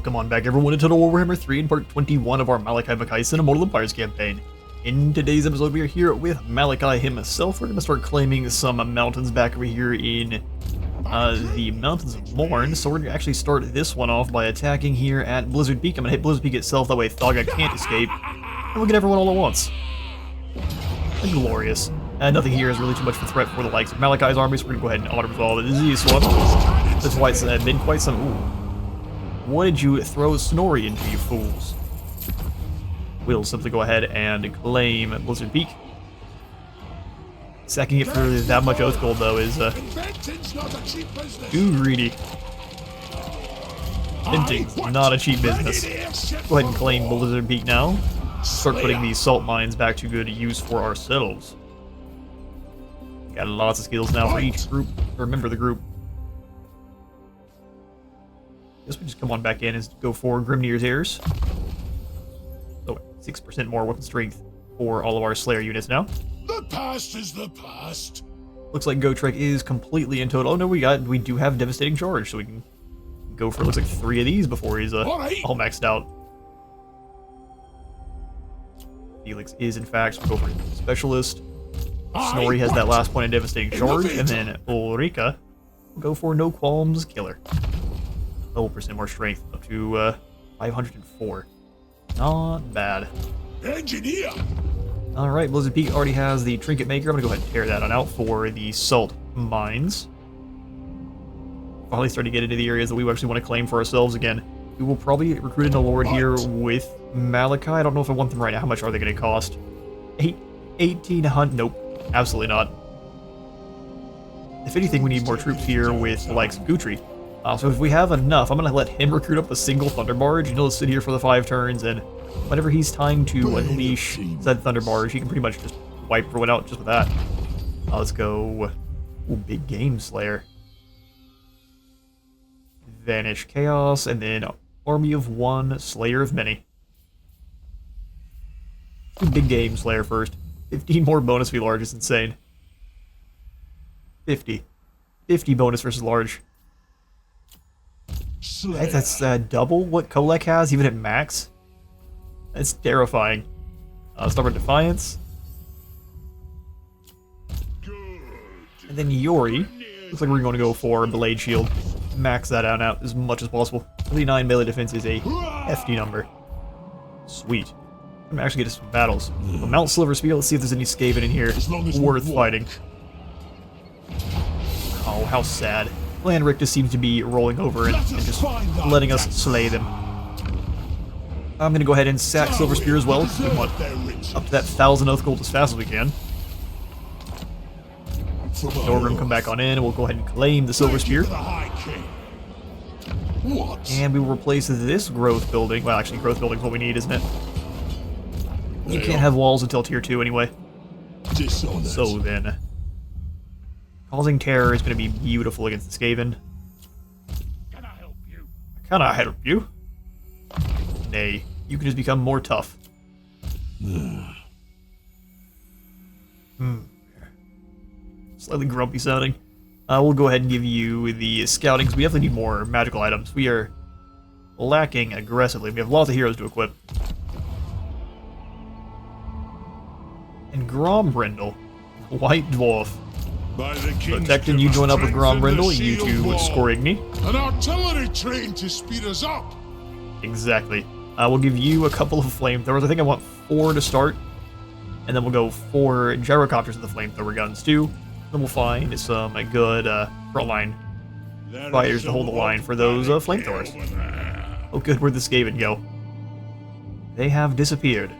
Welcome on back everyone to ToD Warhammer 3 in part 21 of our Malakai Makaisson Immortal Empires campaign. In today's episode we are here with Malakai himself. We're going to start claiming some mountains back over here in the Mountains of Morn. So we're going to actually start this one off by attacking here at Blizzard Peak. I'm going to hit Blizzard Peak itself, that way Thaga can't escape. And we'll get everyone all at once. Glorious. Nothing here is really too much of a threat for the likes of Malakai's army, so we're going to go ahead and auto-resolve the disease swap. That's why it's been quite some... Ooh. What did you throw Snorri into, you fools? We'll simply go ahead and claim Blizzard Peak. Sacking it for that much Oath Gold, though, is too greedy. Minting's not a cheap business. Go ahead and claim Blizzard Peak now. Start putting these salt mines back to good use for ourselves. Got lots of skills now for each group, or member of the group. Guess we just come on back in and go for Grimnir's Heirs. So 6% more weapon strength for all of our Slayer units now. The past is the past. Looks like Gotrek is completely in total. Oh no, we do have Devastating Charge, so we can go for looks like 3 of these before he's all maxed out. Felix is in fact, so we'll go for Specialist. Snorri has that last point of Devastating Charge, and then Ulrika will go for No Qualms Killer. 12% more strength, up to 504. Not bad. Engineer. Alright, Blizzard Peak already has the Trinket Maker. I'm going to go ahead and tear that on out for the Salt Mines. Finally starting to get into the areas that we actually want to claim for ourselves again. We will probably recruit a Lord here with Malakai. I don't know if I want them right now. How much are they going to cost? 1,800? Nope, absolutely not. If anything, we need more troops here with the likes of Guthrie. So if we have enough, I'm going to let him recruit up a single Thunder Barge, and he'll sit here for the 5 turns, and whenever he's time to unleash said Thunder Barge, he can pretty much just wipe everyone out just with that. Let's go. Ooh, Big Game Slayer. Vanish Chaos, and then Army of 1, Slayer of Many. Big Game Slayer first. 15 more bonus v large is insane. 50. 50 bonus versus large. That's double what Kolek has, even at max. That's terrifying. Stubborn Defiance. And then Yori. Looks like we're going to go for Blade Shield. Max that out as much as possible. 39 melee defense is a hefty number. Sweet. I'm gonna actually get us some battles. Mount Silver Spear, let's see if there's any Skaven in here worth fighting. Oh, how sad. Landrick just seems to be rolling over and just letting us slay them. I'm going to go ahead and sack Silver Spear as well, because we want up to that 1,000 Oath Gold as fast as we can. Norgrim come back on in, and we'll go ahead and claim the Silver Spear. And we will replace this growth building. Well, actually, growth building is what we need, isn't it? You can't have walls until tier 2 anyway. So then... Causing Terror is going to be beautiful against the Skaven. Can I help you? Can I help you? Nay, you can just become more tough. Slightly grumpy sounding. We'll go ahead and give you the scouting, because we definitely need more magical items. We are lacking aggressively. We have lots of heroes to equip. And Grombrindle, White Dwarf. Protecting, you join up with Grombrindle, you two with Skorigny. An artillery train to speed us up. Exactly. We'll give you a couple of flamethrowers. I think I want 4 to start. And then we'll go 4 gyrocopters of the flamethrower guns too. Then we'll find some good frontline fighters to hold the line for those flamethrowers. Oh good, where'd the Skaven go? They have disappeared.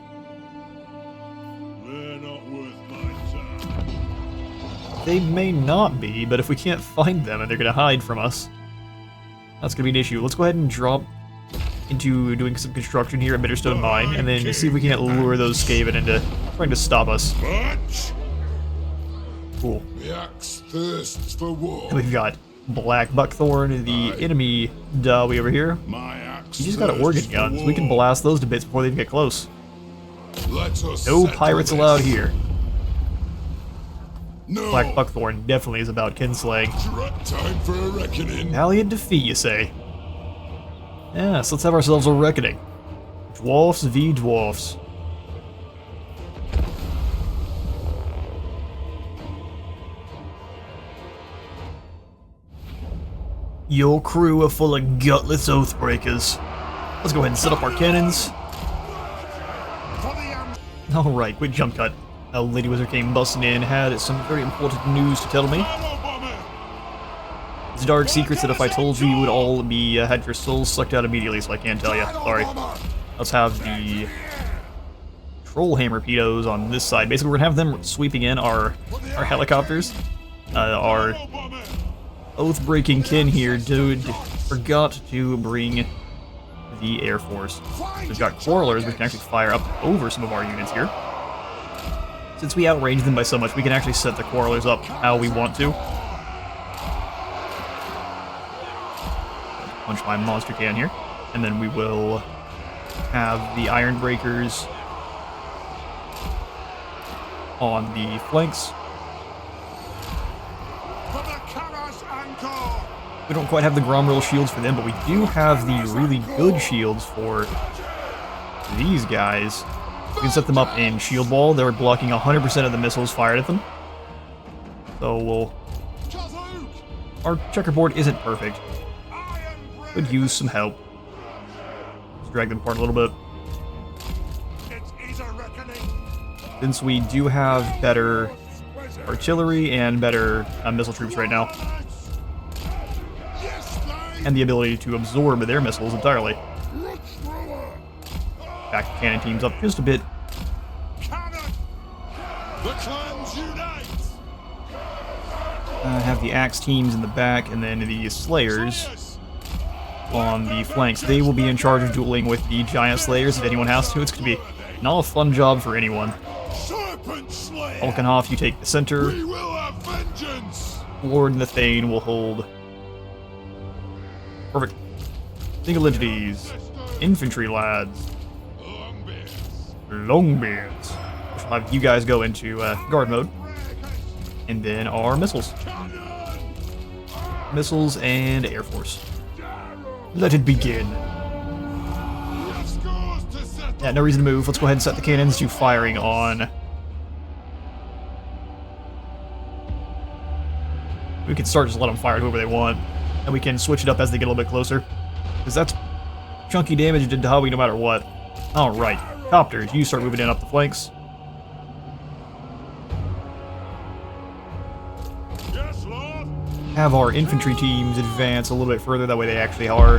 They may not be, but if we can't find them and they're going to hide from us, that's going to be an issue. Let's go ahead and drop into doing some construction here at Bitterstone Mine, and then see if we can't lure those Skaven into trying to stop us. Cool. The axe thirsts for war. And we've got Black Buckthorn, the enemy Dawi over here. He just got organ guns. We can blast those to bits before they even get close. No pirates allowed here. No. Black Buckthorn definitely is about kinslaying. Time for a reckoning. Valiant defeat, you say? Yeah, so let's have ourselves a reckoning. Dwarfs v Dwarfs. Your crew are full of gutless oathbreakers. Let's go ahead and set up our cannons. Alright, quick jump cut. A lady wizard came busting in, had some very important news to tell me. It's dark secrets that if I told you would all be had your souls sucked out immediately, so I can't tell you. Sorry. Let's have the troll hammer pedos on this side. Basically, we're gonna have them sweeping in our helicopters. Our oath-breaking kin here, dude, forgot to bring the Air Force. We've got quarrelers we can actually fire up over some of our units here. Since we outrange them by so much, we can actually set the quarrelers up how we want to. Punch my monster can here. And then we will have the Iron Breakers on the flanks. We don't quite have the Gromrill shields for them, but we do have the really good shields for these guys. We can set them up in shield wall. They're blocking 100% of the missiles fired at them. So we'll... Our checkerboard isn't perfect. Could use some help. Let's drag them apart a little bit. Since we do have better artillery and better missile troops right now. And the ability to absorb their missiles entirely. Back the cannon teams up just a bit. Have the axe teams in the back, and then the slayers on the flanks. They will be in charge of dueling with the giant slayers if anyone has to. It's going to be not a fun job for anyone. Alkenhoff, you take the center. Lord and the Thane will hold. Perfect. Single entities. Infantry lads. Longbeards. Which will have you guys go into guard mode. And then our missiles. Missiles and Air Force. Let it begin. Yeah, no reason to move. Let's go ahead and set the cannons to firing on. We can start just let them fire whoever they want. And we can switch it up as they get a little bit closer. Because that's chunky damage to Dahawi no matter what. Alright, copters, you start moving in up the flanks. Yes, Lord. Have our infantry teams advance a little bit further, that way they actually are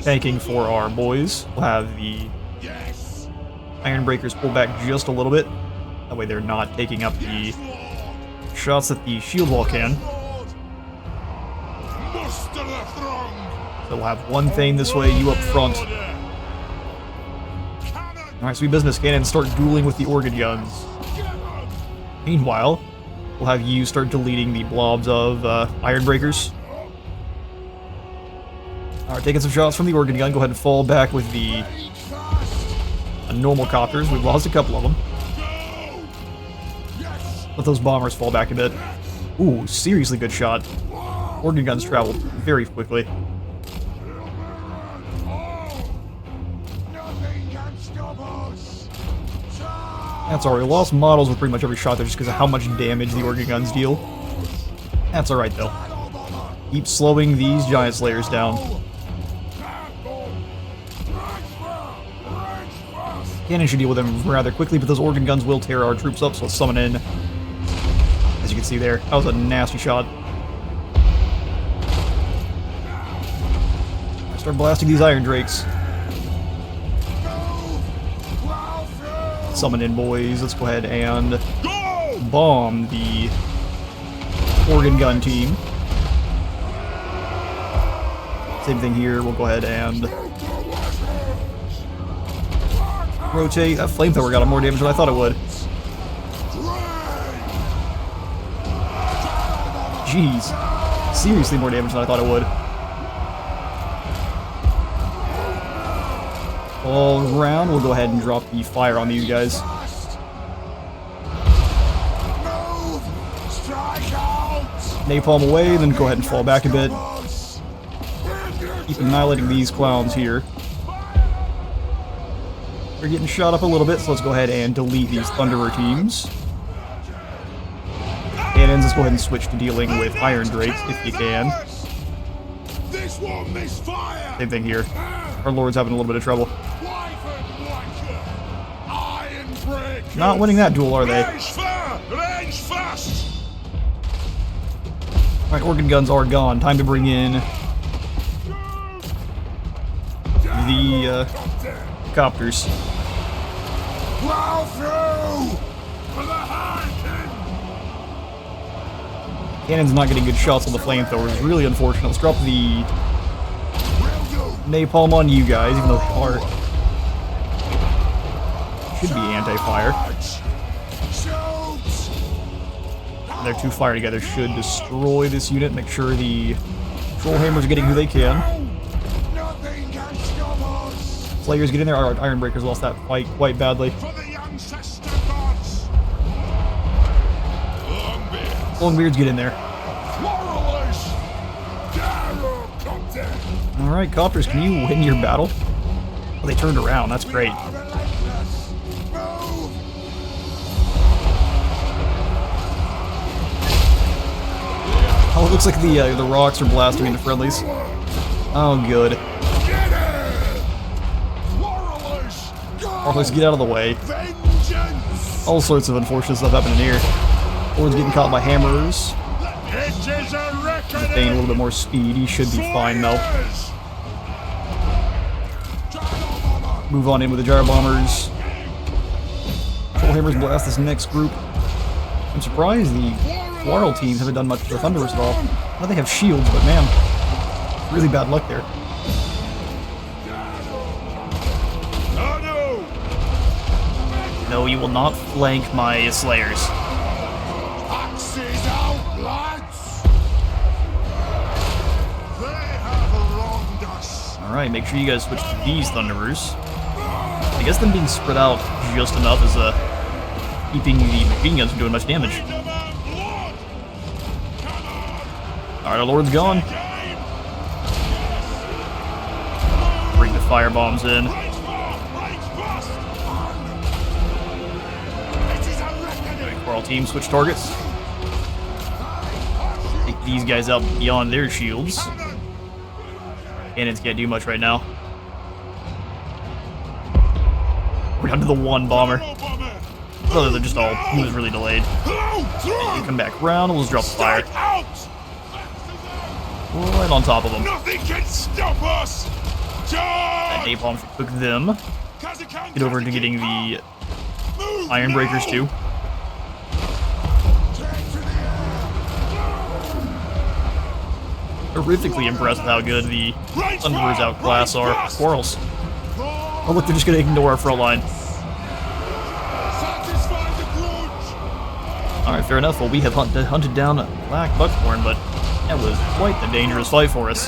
tanking for our boys. We'll have the Iron Breakers pull back just a little bit. That way they're not taking up the shots that the shield wall can. So we'll have one Thane this way, you up front. Alright, sweet business. Cannons start dueling with the organ guns. Meanwhile, we'll have you start deleting the blobs of Iron Breakers. Alright, taking some shots from the organ gun. Go ahead and fall back with the normal copters. We've lost a couple of them. Let those bombers fall back a bit. Ooh, seriously good shot. Organ guns travel very quickly. That's alright. We lost models with pretty much every shot there just because of how much damage the organ guns deal. That's alright though. Keep slowing these giant slayers down. Cannon should deal with them rather quickly, but those organ guns will tear our troops up, so let's summon in. As you can see there, that was a nasty shot. Start blasting these Iron Drakes. Summon in, boys. Let's go ahead and bomb the organ gun team. Same thing here. We'll go ahead and rotate. That flamethrower got more damage than I thought it would. Jeez. Seriously more damage than I thought it would. All around, we'll go ahead and drop the fire on these guys. Napalm away, then go ahead and fall back a bit. keep annihilating these clowns here. They're getting shot up a little bit, so let's go ahead and delete these Thunderer teams. Cannons, let's go ahead and switch to dealing with Iron Drakes, if you can. This won't misfire. Same thing here. Our Lord's having a little bit of trouble. Not winning that duel, are they? Range fast. Alright, organ guns are gone. Time to bring in the copters. Plow through for the Harkin. Cannon's not getting good shots on the flamethrowers. Really unfortunate. Let's drop the napalm on you guys, even though they are. Should be anti-fire. Their two fire together should destroy this unit. Make sure the troll hammers are getting who they can. Slayers get in there. Our Iron Breakers lost that fight quite badly. Longbeards get in there. Alright, Copters, can you win your battle? Oh, they turned around. That's great. Oh, it looks like the rocks are blasting into friendlies. Oh, good. Oh, let's get out of the way. All sorts of unfortunate stuff happening here. Lord's getting caught by hammers. Gain a little bit more speed. He should be fine, though. Move on in with the gyro bombers. Troll hammers blast this next group. I'm surprised the Quarrel teams haven't done much to the Thunderers at all. I know they have shields, but man, really bad luck there. No, you will not flank my Slayers. Axes out, lads. They have wronged us. Alright, make sure you guys switch to these Thunderers. I guess them being spread out just enough is keeping the machine guns from doing much damage. Alright, our Lord's gone. Bring the fire bombs in. Quarrel team switch targets. Take these guys out beyond their shields. Cannons can't do much right now. We're down to the one bomber. Oh, they're just all, he was really delayed. You come back around, we'll just drop the fire. Right on top of them. Nothing can stop us. That napalm should cook them. Get over to getting the Iron Breakers too. Horrifically impressed with how good the Thunderers outclass our Quarrels. Oh look, they're just gonna ignore our front line. Alright, fair enough. Well, we have hunted down Black Buckhorn, but that was quite the dangerous fight for us.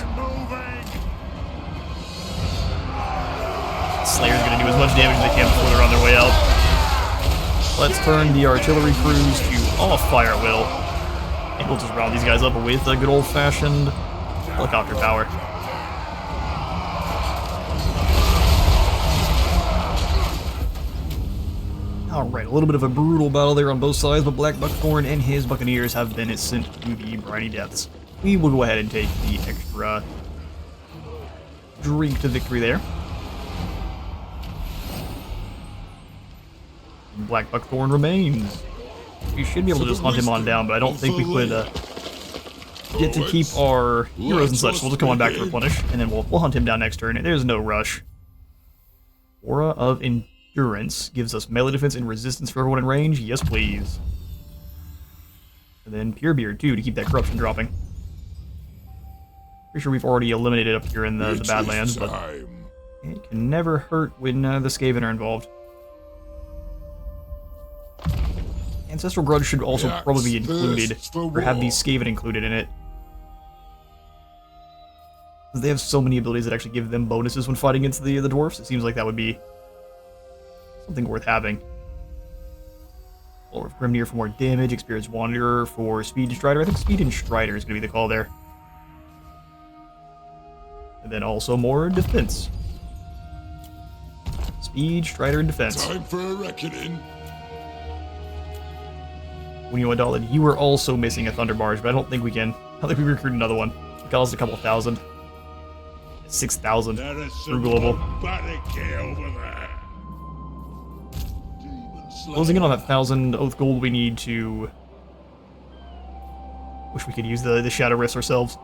Slayer's gonna do as much damage as they can before they're on their way out. Let's turn the artillery crews to off fire at will. And we'll just round these guys up with a good old-fashioned helicopter power. Alright, a little bit of a brutal battle there on both sides, but Black Buckhorn and his Buccaneers have been sent to the briny depths. We will go ahead and take the extra drink to victory there. Black Buckhorn remains. We should be able to just hunt him on down, but I don't think we could get to keep our heroes and such, so we'll just come on back to replenish, and then we'll hunt him down next turn. There's no rush. Aura of Endurance gives us melee defense and resistance for everyone in range. Yes, please. And then Pure Beard, too, to keep that corruption dropping. Pretty sure we've already eliminated up here in the Badlands, but it can never hurt when the Skaven are involved. Ancestral Grudge should also probably be included, or have the Skaven included in it. Because they have so many abilities that actually give them bonuses when fighting against the Dwarfs. It seems like that would be something worth having. Or Grimnir for more damage, Experienced Wanderer for Speed and Strider. I think Speed and Strider is going to be the call there. And then also more defense. Speed, Strider, and defense. Time for a reckoning. When you Dalton, you were also missing a Thunder Barge, but I don't think we can. I don't think we recruit another one. It cost a couple thousand. 6,000 There is through some global. barricade over there. Demon Slayer. Closing in on that 1,000 Oath Gold, we need to... Wish we could use the Shadow Rifts ourselves.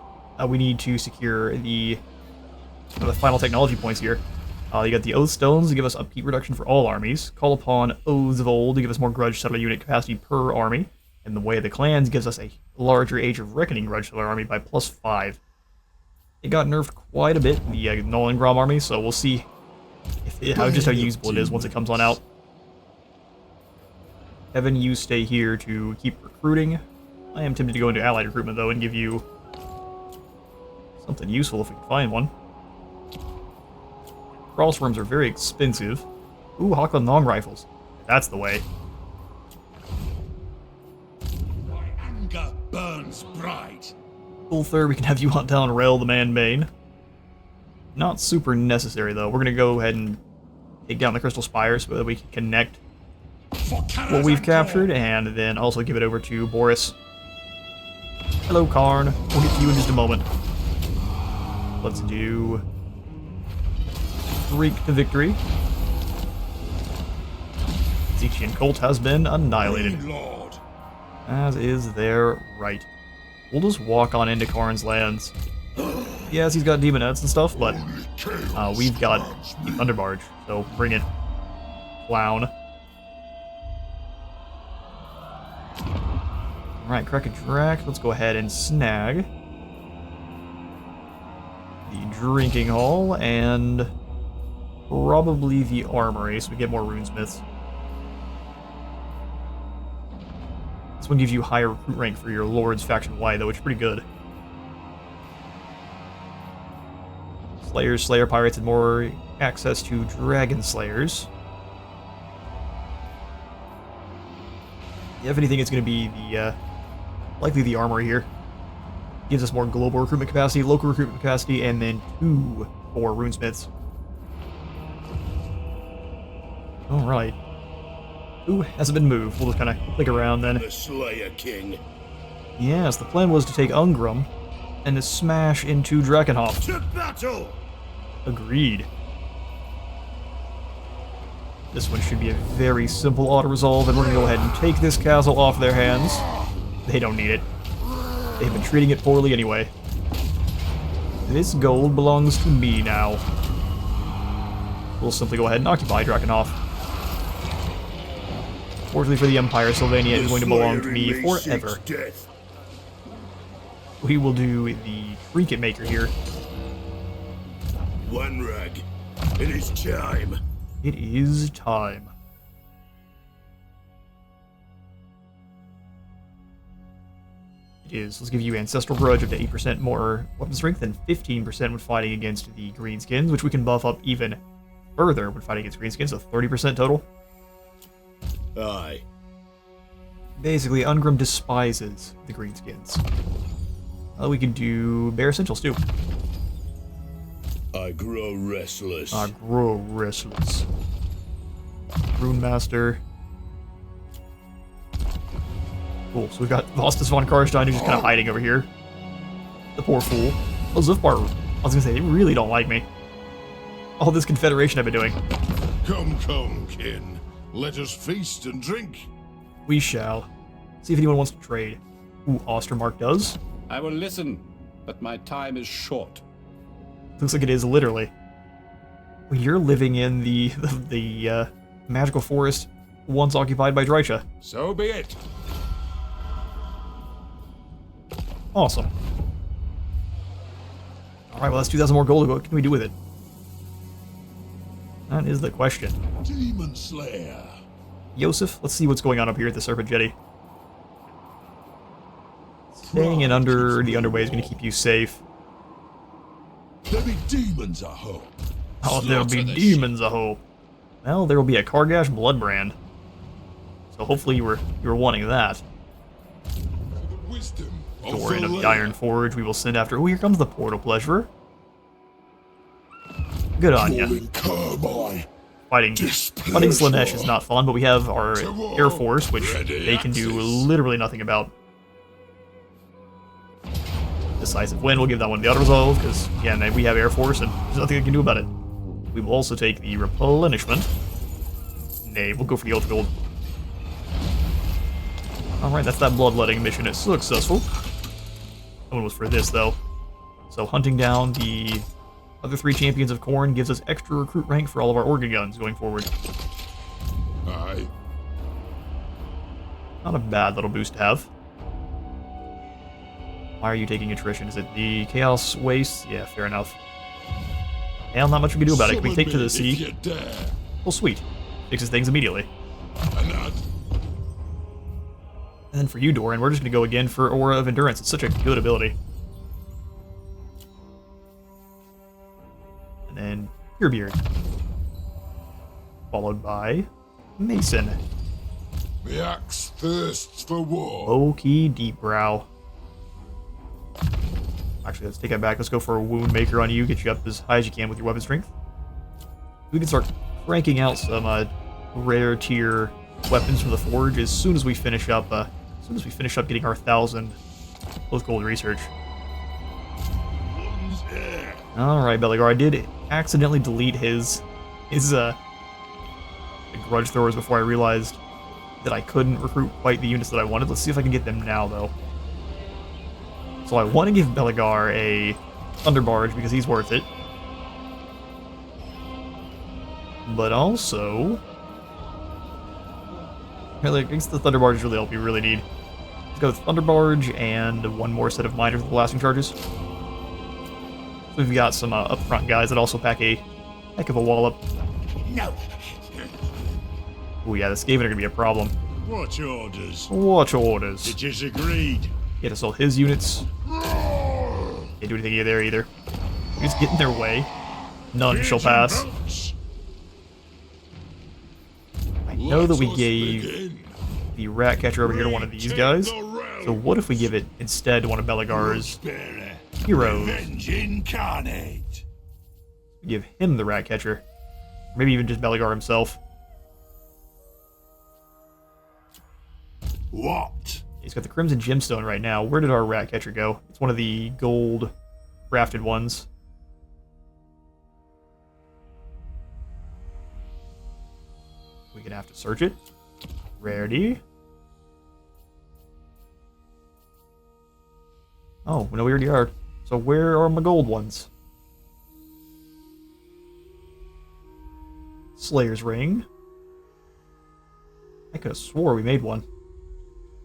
We need to secure the final technology points here. You got the Oath Stones to give us upkeep reduction for all armies. Call upon Oaths of Old to give us more Grudge Settler unit capacity per army. And the Way of the Clans gives us a larger Age of Reckoning Grudge Settler army by +5. It got nerfed quite a bit, the Nolengram army, so we'll see how usable it is once it comes on out. Evan, you stay here to keep recruiting. I am tempted to go into allied recruitment, though, and give you something useful if we can find one. Crossworms are very expensive. Ooh, Hawkland long rifles. That's the way. My anger burns bright. Ulthur, we can have you hunt down Rail the Man Bane. Not super necessary, though. We're going to go ahead and take down the Crystal Spires so that we can connect what we've captured, and then also give it over to Boris. Hello, Karn. We'll get to you in just a moment. Let's do... Freak to victory. Zechian Cult has been annihilated. Lord. As is their right. We'll just walk on into Karn's lands. Yes, he's got demonettes and stuff, but we've got the Thunder Barge, so bring it, clown. Alright, Crack a Drac. Let's go ahead and snag the Drinking Hall and probably the Armory, so we get more Runesmiths. This one gives you higher recruit rank for your Lord's Faction Y, though, which is pretty good. Slayers, Slayer Pirates, and more access to Dragon Slayers. If anything, it's going to be the likely the Armory here. Gives us more global recruitment capacity, local recruitment capacity, and then 2 for Runesmiths. Alright. Ooh, hasn't been moved. We'll just kind of click around then. The Slayer King. Yes, the plan was to take Ungrum and to smash into Drakenhof. To battle! Agreed. This one should be a very simple auto-resolve, and we're going to go ahead and take this castle off their hands. They don't need it. They've been treating it poorly anyway. This gold belongs to me now. We'll simply go ahead and occupy Drakenhof. Fortunately for the Empire, Sylvania is going to belong to me forever. We will do the Trinket Maker here. One rag. It is time. It is time. It is. Let's give you Ancestral Grudge up to 8% more weapon strength and 15% when fighting against the Greenskins, which we can buff up even further when fighting against Greenskins, so 30% total. Aye. Basically, Ungrim despises the Greenskins. We can do Bare Essentials too. I grow restless. I grow restless. Rune Master. Cool, so we've got Vostus von Karstein who's just kind of hiding over here. The poor fool. Oh, Zufbar. I was gonna say, they really don't like me. All this Confederation I've been doing. Come, come, kin. Let us feast and drink. We shall. See if anyone wants to trade. Ooh, Ostermark does. I will listen, but my time is short. Looks like it is, literally. Well, you're living in the magical forest once occupied by Drycha. So be it. Awesome. Alright, well that's 2,000 more gold. What can we do with it? That is the question. Demon Slayer. Yosef, let's see what's going on up here at the Serpent Jetty. Staying in under the underway is going to keep you safe. There be demons, I hope. Oh, there'll be Slaughter the demons, I hope. Well, there will be a Kargash Bloodbrand. So hopefully you were wanting that. Wisdom of Doran the of the land. Iron Forge, we will send after... Oh, here comes the Portal Pleasurer. Good on ya. Calling Kermai. Fighting Slaanesh is not fun, but we have our Air Force, which they can do literally nothing about. Decisive win, we'll give that one the auto-resolve, because, again, we have Air Force, and there's nothing they can do about it. We will also take the replenishment. Nay, we'll go for the Ultra Gold. Alright, that's that bloodletting mission is successful. That one was for this, though. So hunting down the other 3 champions of Khorne gives us extra recruit rank for all of our organ guns going forward. Aye. Not a bad little boost to have. Why are you taking attrition? Is it the Chaos Waste? Yeah, fair enough. Well, not much we can do about it. Can we take to the sea? Well, sweet. Fixes things immediately. And then for you, Doran, we're just going to go again for Aura of Endurance. It's such a good ability. And then Purebeard. Followed by Mason. The axe thirsts for war. Low-key Deep Brow. Actually, let's take that back. Let's go for a Wound Maker on you. Get you up as high as you can with your weapon strength. We can start cranking out some rare tier weapons from the forge as soon as we finish up. Getting our 1,000 close gold research. All right, Belegar. I did accidentally delete his grudge throwers before I realized that I couldn't recruit quite the units that I wanted. Let's see if I can get them now, though. So I want to give Belegar a Thunder Barge because he's worth it. But also... I guess the Thunder Barge is really help you really need. Let's go with Thunder Barge and one more set of miners with blasting charges. So we've got some up-front guys that also pack a heck of a wallop. No. Oh yeah, the Skaven are going to be a problem. Watch orders. Watch orders. It is agreed. Get us all his units. Can't do anything there either. We just get in their way. None shall pass. I know that we gave the rat catcher over here to one of these guys. So what if we give it instead to one of Belegar's heroes? Give him the rat catcher. Maybe even just Belegar himself. What? He's got the Crimson Gemstone right now. Where did our rat catcher go? It's one of the gold crafted ones. We're gonna have to search it. Rarity. Oh, no, we already are. So where are my gold ones? Slayer's Ring. I could have swore we made one.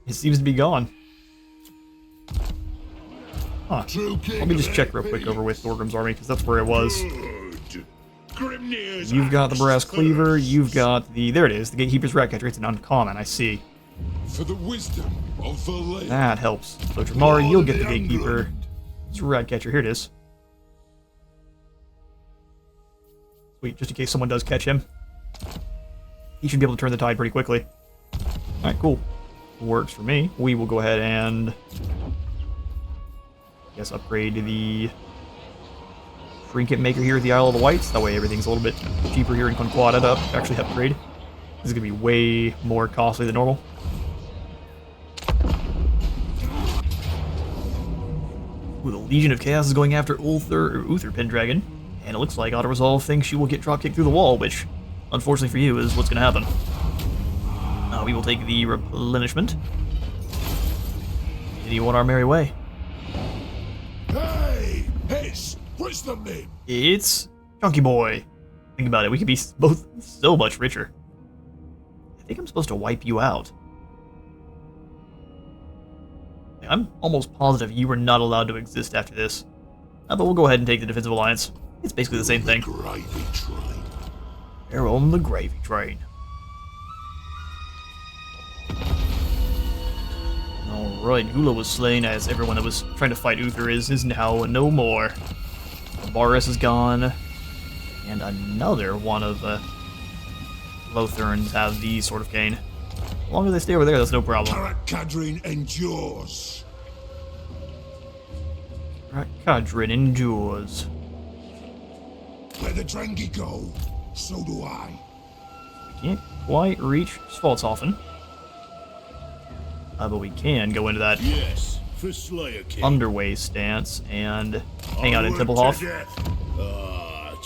It seems to be gone. Huh. Let me just check real quick over with Thorgrim's army, because that's where it was. You've got the Brass Cleaver, you've got the... There it is, the Gatekeeper's Ratcatcher. It's an uncommon, I see. For the wisdom of the land. That helps. So Dramari, you'll get the Gatekeeper. It's a Ratcatcher, here it is. Sweet, just in case someone does catch him. He should be able to turn the tide pretty quickly. Alright, cool. Works for me. We will go ahead and... I guess upgrade to the... Trinket Maker here at the Isle of the Whites. That way everything's a little bit cheaper here in Conquada to actually upgrade. This is going to be way more costly than normal. Ooh, the Legion of Chaos is going after Uther Pendragon. And it looks like Auto-Resolve thinks she will get dropkicked through the wall, which, unfortunately for you, is what's going to happen. We will take the replenishment. And you on our merry way. Hey! Hiss! Where's the name? It's Chunky Boy. Think about it, we could be both so much richer. I think I'm supposed to wipe you out. I'm almost positive you were not allowed to exist after this. But we'll go ahead and take the Defensive Alliance. It's basically the same thing. Gravy train. They're on the gravy train. Alright, Gula was slain as everyone that was trying to fight Uther is now no more. Baris is gone. And another one of the Lotharans have the Sword of Cain. As long as they stay over there, that's no problem. Kadrin endures. Kadrin endures. Where the Drengi go, so do I. Can't quite reach Svalthofen. But we can go into that Yes, for Slayer King. underway stance and hang out in Templehof.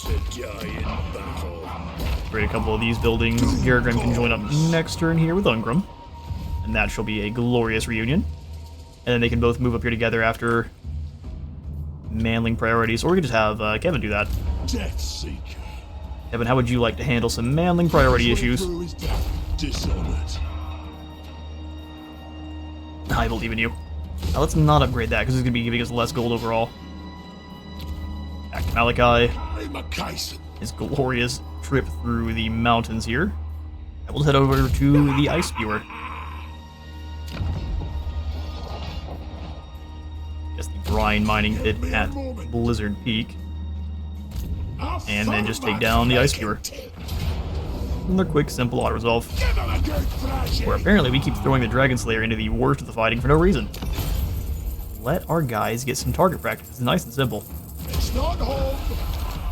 To die in battle. Create a couple of these buildings. Garagrim can join up next turn here with Ungram. And that shall be a glorious reunion. And then they can both move up here together after manling priorities. Or we could just have Kevin do that. Death Seeker. Kevin, how would you like to handle some manling priority issues? Dishonored. I believe in you. Now let's not upgrade that, because it's going to be giving us less gold overall. Back to Malakai. Makaisson. His glorious trip through the mountains here. And we'll head over to the Ice Spewer. Guess the brine mining pit at Blizzard Peak. And then just take down the Ice Spewer. And they're quick, simple auto-resolve. Where apparently we keep throwing the Dragon Slayer into the worst of the fighting for no reason. Let our guys get some target practice. It's nice and simple. It's not home,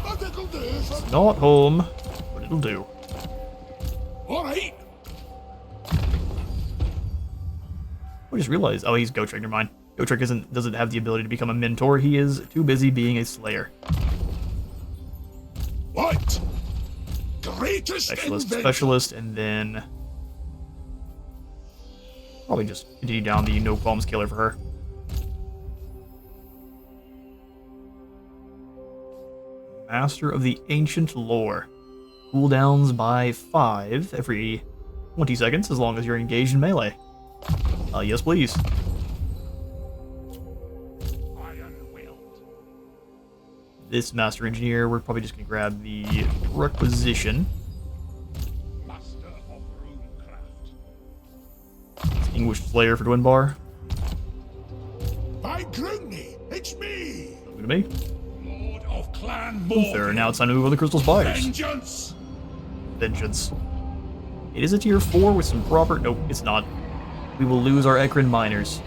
but it'll do. It's not home, but it'll do. Alright. We just realized, oh, he's Gotrek, never mind. Gotrek doesn't have the ability to become a mentor. He is too busy being a slayer. What? Greatest Specialist, and then probably just continue down the no qualms killer for her. Master of the Ancient Lore. Cooldowns by 5 every 20 seconds as long as you're engaged in melee. Yes, please. This Master Engineer, we're probably just going to grab the Requisition. Master of Runecraft. Distinguished Slayer for Dwinbar. By Grudges, it's me. Look at me. Lord of Clan Luther, now it's time to move on the Crystal Spires. Vengeance. Vengeance. It is a tier 4 with some proper... Nope, it's not. We will lose our Ekron miners.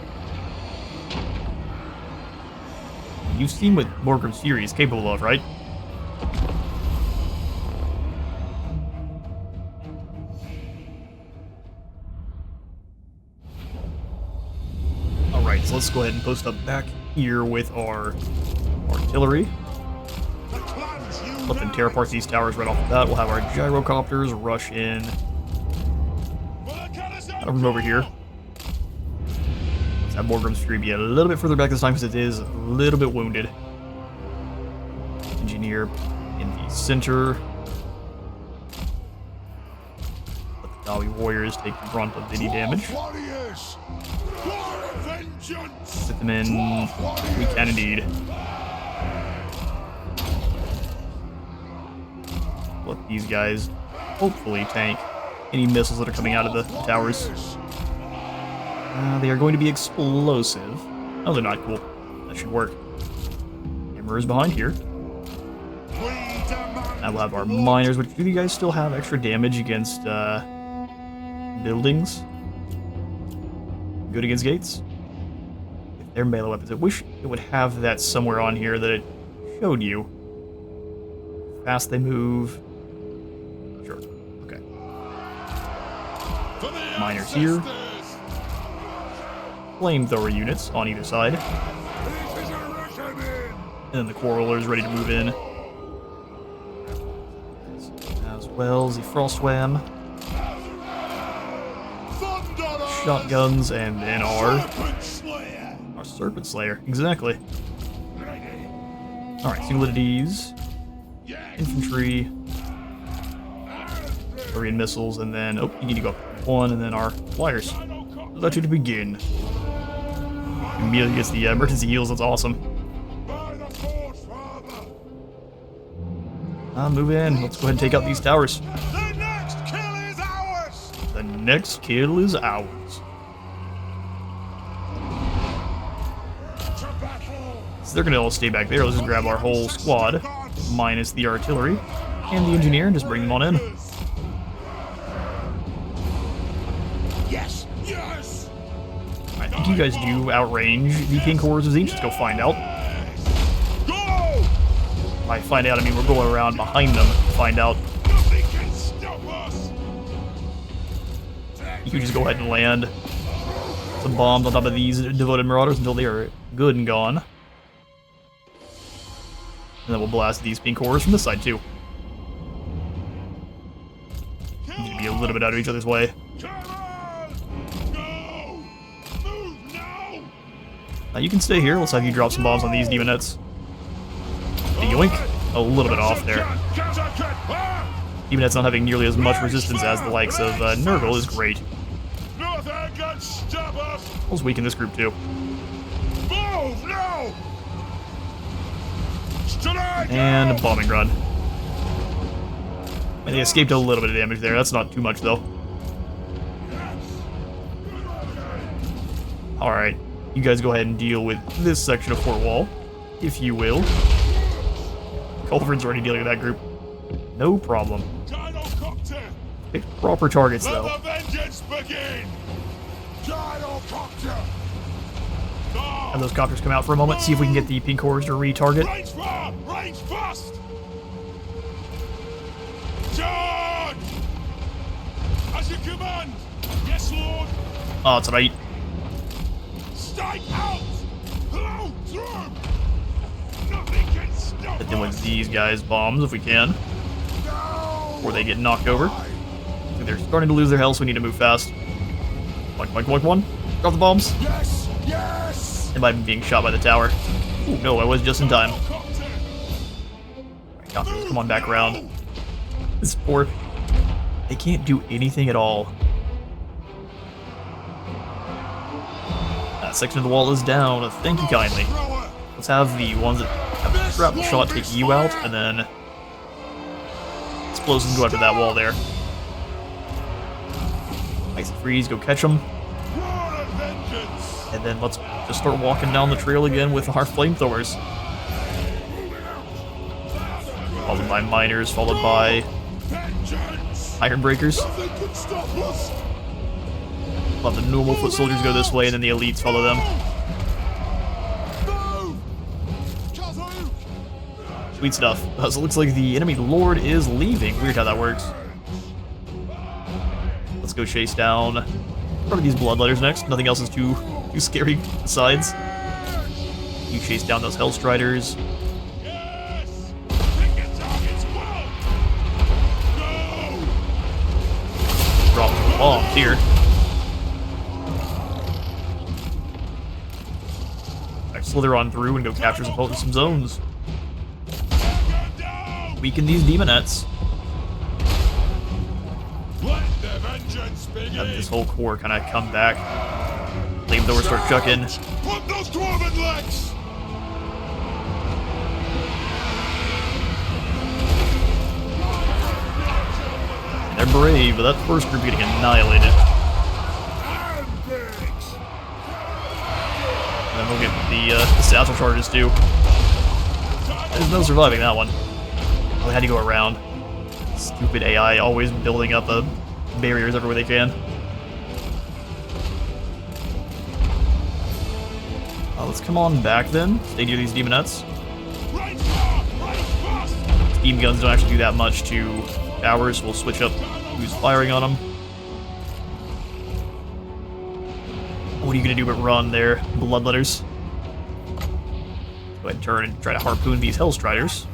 You've seen what Morgrim's Fury is capable of, right? Alright, so let's go ahead and post up back here with our artillery. Let them tear apart these towers right off the bat. We'll have our gyrocopters rush in. From over here. Let's have Morgrim's Fury be a little bit further back this time because it is a little bit wounded. Engineer in the center. Let the Dawi warriors take the brunt of any damage. Sit them in. We can indeed. Let these guys hopefully tank any missiles that are coming out of the towers. They are going to be explosive. Oh, they're not. Cool. That should work. Hammer is behind here. Now we'll have our miners, which do you guys still have extra damage against buildings? Good against gates? If they're melee weapons. I wish it would have that somewhere on here that it showed you. Fast they move. Sure. Okay. Miners here. Flamethrower units on either side. And then the Quarreler is ready to move in. As well as the Frostwam. Shotguns, and then our Serpent Slayer. Exactly. Alright, Singulities. Infantry. Korean missiles, and then... Oh, you need to go up one, and then our flyers. Let you to begin. Immediately gets the emergency heals, that's awesome. Move in. Let's go ahead and take out these towers. The next kill is ours. The next kill is ours. So they're going to all stay back there. Let's just grab our whole squad, minus the artillery and the engineer, and just bring them on in. Yes, yes. I think you guys do outrange the King Horrors of Zinch. Let's go find out. By find out, I mean we're going around behind them to find out. Nothing can stop us. You can just go ahead and land some bombs on top of these devoted marauders until they are good and gone. And then we'll blast these pink horrors from this side too. Need to be a little bit out of each other's way. Come on! Go! Move now! Now you can stay here. Let's have you drop some bombs on these demonettes. Yoink. A little bit off there. Demonette's not having nearly as much resistance as the likes of Nurgle is great. Nothing can stop us! Let's weaken this group too. Move now! Strike And out! bombing run. And they escaped a little bit of damage there. That's not too much though. Alright. You guys go ahead and deal with this section of fort wall, if you will. Culver's already dealing with that group. No problem. Gyrocopter! Pick proper targets Let though. the vengeance begin! Gyrocopter! Have those copters come out for a moment, see if we can get the pink horrors to retarget. Range fire! Range fast! Charge! As you command! Yes, Lord! Oh, that's right. Strike out! Blow through! Nothing can stop Hit them with us! these guys' bombs if we can, No! before they get knocked over. They're starting to lose their health, so we need to move fast. One. Drop the bombs. Yes! Yes! Am I being shot by the tower? Ooh, no, I was just in time. Gyrocopter! Alright, copters, come on back around. This poor... They can't do anything at all. That section of the wall is down. Thank you kindly. Thrower! Let's have the ones that have a shrapnel shot take you out, and then explosions go after that wall there. Icy freeze, go catch them, Roar of vengeance! and then let's just start walking down the trail again with our flamethrowers. Followed by miners, followed by Vengeance! iron breakers. Nothing can stop us! Let the normal foot soldiers go this way, and then the elites follow them. Move! Kazoo! Sweet stuff. So it looks like the enemy lord is leaving. Weird how that works. Let's go chase down probably these bloodletters next. Nothing else is too scary besides. You chase down those Hellstriders. Yes! Pick your targets well! Go! Drop the bombs here. Alright, slither on through and go capture some zones. Get down! Weaken these demonettes. Let the vengeance begin! Have this whole core kind of come back. Flamethrowers start chucking. Put those dwarven legs! They're brave, but that first group getting annihilated. And pigs! And then we'll get the satchel charges too. There's no surviving that one. We had to go around. Stupid AI always building up barriers everywhere they can. Let's come on back then. Stay near these demonettes. Range fire! Range fast! Steam guns don't actually do that much to towers, so we'll switch up who's firing on them. What are you gonna do but run there, bloodletters? Go ahead and turn and try to harpoon these Hellstriders.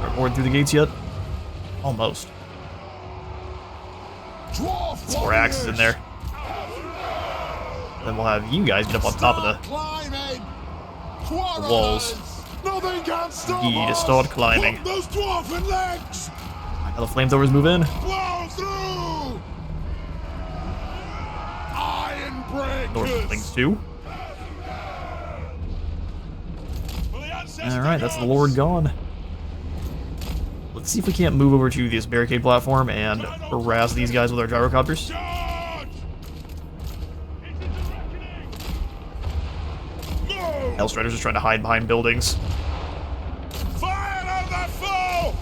Are we boarding through the gates yet? Almost. Dwarf Some more axes in there. Then we'll have you guys get up on top of the climbing! walls. Nothing can stop Ye to us! start climbing. Put those dwarven legs! Now the flamethrowers move in. Blow through! Iron North breakers! things too. For the ancestor Alright, that's the gods! Lord gone. Let's see if we can't move over to this barricade platform and harass these guys with our gyrocopters. Charge! Into the reckoning! Move! Hellstriders are trying to hide behind buildings. Fire on the foe!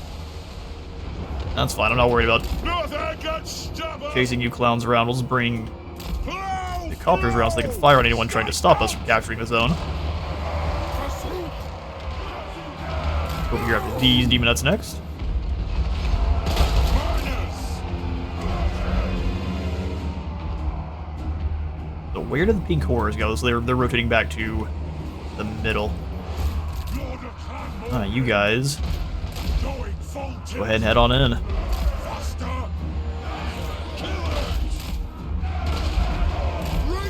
That's fine, I'm not worried about Nothing can stop us! chasing you clowns around. We'll just bring Blow the copters around so they can fire on anyone trying to stop us from capturing the zone. Over here after these demonettes next. So where did the pink horrors go? So they're rotating back to the middle. You guys, go ahead and head on in.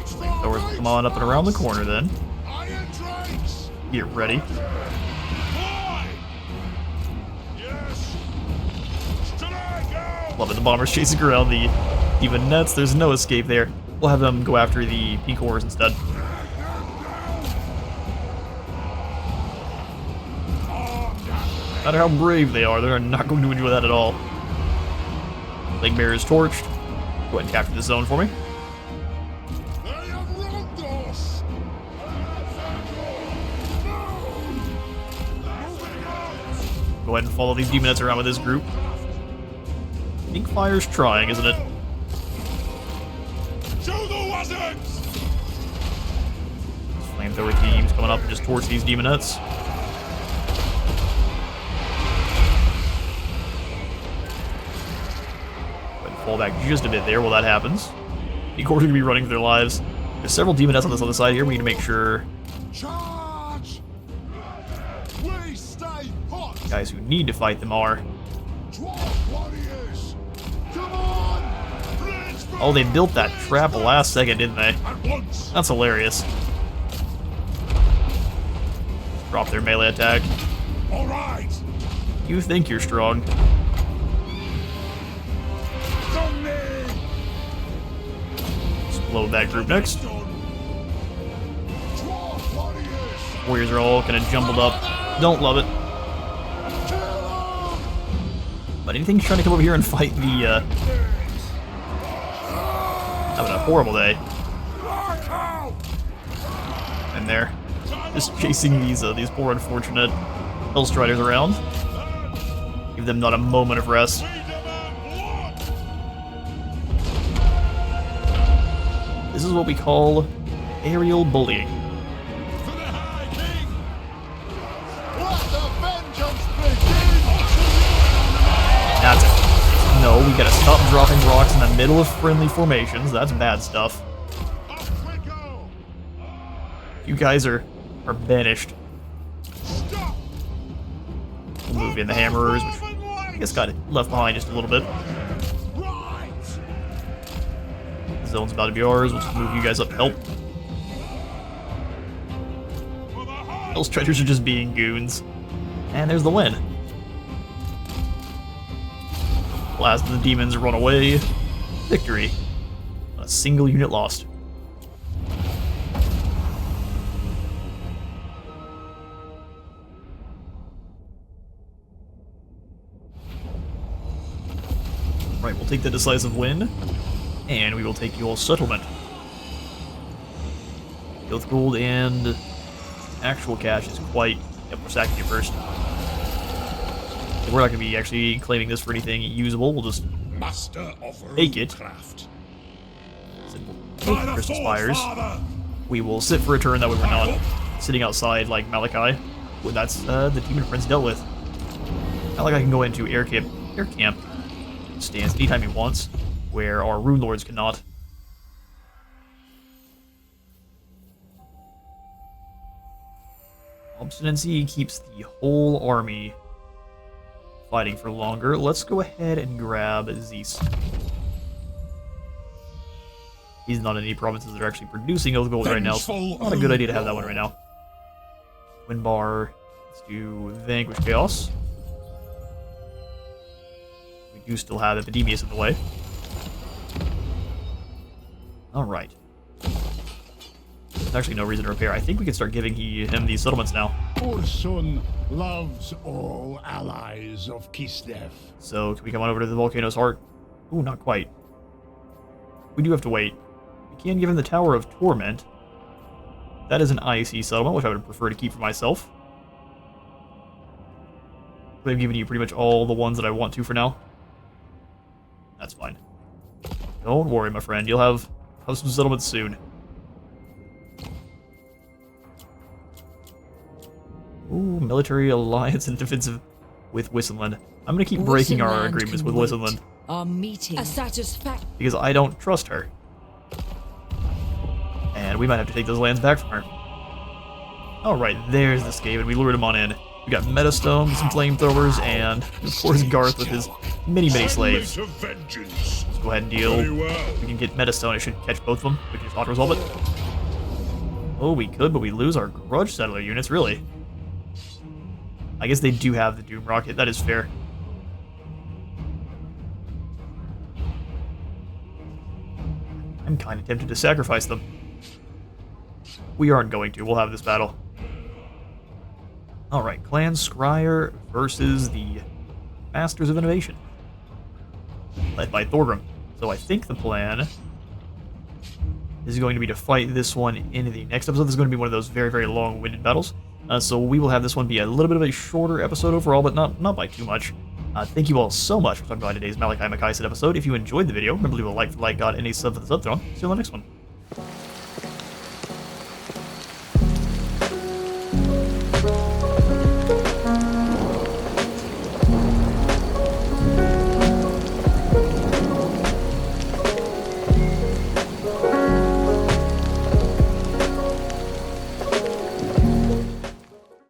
Flamethrowers come on up and around the corner then. Get ready. Love it, the bombers chasing around the demonettes. There's no escape there. We'll have them go after the pink horrors instead. No matter how brave they are, they're not going to enjoy that at all. Leg Bear is torched. Go ahead and capture this zone for me. Go ahead and follow these demonettes around with this group. Pink Fire's trying, isn't it? Flamethrower teams coming up and just torch these demonettes. Go ahead and fall back just a bit there while that happens. The Corps are going to be running for their lives. There's several demonettes on this other side here. We need to make sure guys who need to fight them are. Oh, they built that trap last second, didn't they? That's hilarious. Drop their melee attack. You think you're strong. Explode that group next. Warriors are all kind of jumbled up. Don't love it. But anything trying to come over here and fight the, having a horrible day. And there. Just chasing these poor unfortunate Hellstriders around. Give them not a moment of rest. This is what we call aerial bullying. That's it. No, we gotta stop dropping rocks in the middle of friendly formations. That's bad stuff. You guys are banished. We'll move in the hammerers, which I guess got left behind just a little bit. The zone's about to be ours. We'll just move you guys up to help. Those treasures are just being goons. And there's the win. Last of the demons run away. Victory. A single unit lost. Right, we'll take the decisive win, and we will take your settlement. Both gold and actual cash is quite... Yep, we're sacking you first. We're not going to be actually claiming this for anything usable. We'll just take it. Take Crystal Spires. We will sit for a turn, that way we're not sitting outside like Malakai. Well, that's the Demon Prince dealt with. Malakai can go into air camp stance anytime he wants, where our Rune Lords cannot. Obstinacy keeps the whole army fighting for longer. Let's go ahead and grab Zeus. He's not in any provinces that are actually producing Oath Gold right now, so not a good idea to have that one right now. Windbar, let's do Vanquish Chaos. We do still have Epidemius in the way. Alright. There's actually no reason to repair. I think we can start giving him these settlements now. Ursun loves all allies of Kislev. So, can we come on over to the Volcano's Heart? Ooh, not quite. We do have to wait. We can give him the Tower of Torment. That is an IC settlement, which I would prefer to keep for myself. I've given you pretty much all the ones that I want to for now. That's fine. Don't worry, my friend. You'll have some settlements soon. Ooh, military alliance and defensive with Wissenland. I'm gonna keep breaking our Wissenland agreements can with wait. Wissenland Our meeting. A satisfaction. because I don't trust her. And we might have to take those lands back from her. Alright, there's the Skaven. We lured him on in. We got Metastone, some flamethrowers, and of course Garth with his many slaves. To vengeance. Let's go ahead and deal. Very well. We can get Metastone. It should catch both of them. We can just auto-resolve it. Oh, we could, but we lose our Grudge Settler units, really. I guess they do have the Doom Rocket. That is fair. I'm kind of tempted to sacrifice them. We aren't going to. We'll have this battle. Alright, Clan Scryer versus the Masters of Innovation, led by Thorgrim. So I think the plan is going to be to fight this one in the next episode. This is going to be one of those very long-winded battles. So we will have this one be a little bit of a shorter episode overall, but not by too much. Thank you all so much for stopping by today's Malakai Makaisson episode. If you enjoyed the video, remember to leave a like for the like god and a sub for the sub throne. See you on the next one.